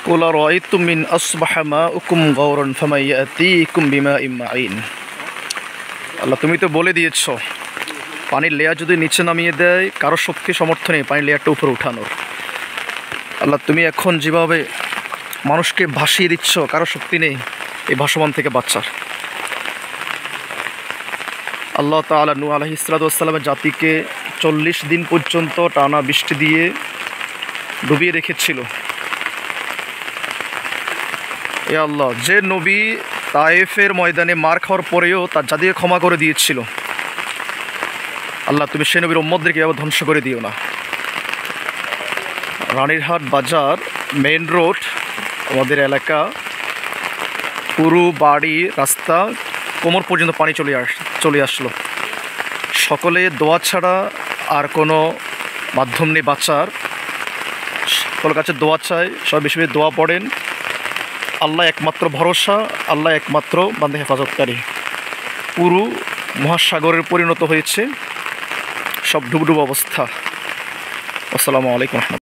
কুল আরাআইতুম মিন আসবাহা মাউকুম গাওরান ফামান ইয়াতীকুম বিমাইন মাঈন। আল্লাহ, তুমি তো বলে দিয়েছো পানির লেয়ার যদি নিচে নামিয়ে দেয় কারো শক্তি সমর্থ নেই পানির লেয়ারটা উপরে উঠানোর। আল্লাহ, তুমি এখন যেভাবে মানুষকে ভাসিয়ে দিচ্ছ কারো শক্তি নেই এই ভাসমান থেকে বাঁচার। আল্লাহ তাআলা নূহ আলাইহিস সালাতু ওয়াস সালামের জাতিকে 40 দিন পর্যন্ত টানা বৃষ্টি দিয়ে ডুবিয়ে রেখেছিল। এ আল্লাহ, যে নবী তায়েফের ময়দানে মার খাওয়ার পরেও তার জাতিকে ক্ষমা করে দিয়েছিল, আল্লাহ তুমি সেই নবীর উম্মতদেরকে এভাবে ধ্বংস করে দিও না। রানীরহাট বাজার মেইন রোড আমাদের এলাকা, পুরো বাড়ি রাস্তা কোমর পর্যন্ত পানি চলে আসলো। সকলে দোয়া ছাড়া আর কোনো মাধ্যম নেই বাঁচার। সকলের কাছে দোয়া চাই, সব বেশি বেশি দোয়া পড়েন। আল্লাহ একমাত্র ভরসা, আল্লাহ একমাত্র বান্দা হেফাজতকারী। পুরো মহাসাগরের পরিণত হয়েছে, সব ডুবডুব অবস্থা। আসসালামু আলাইকুম।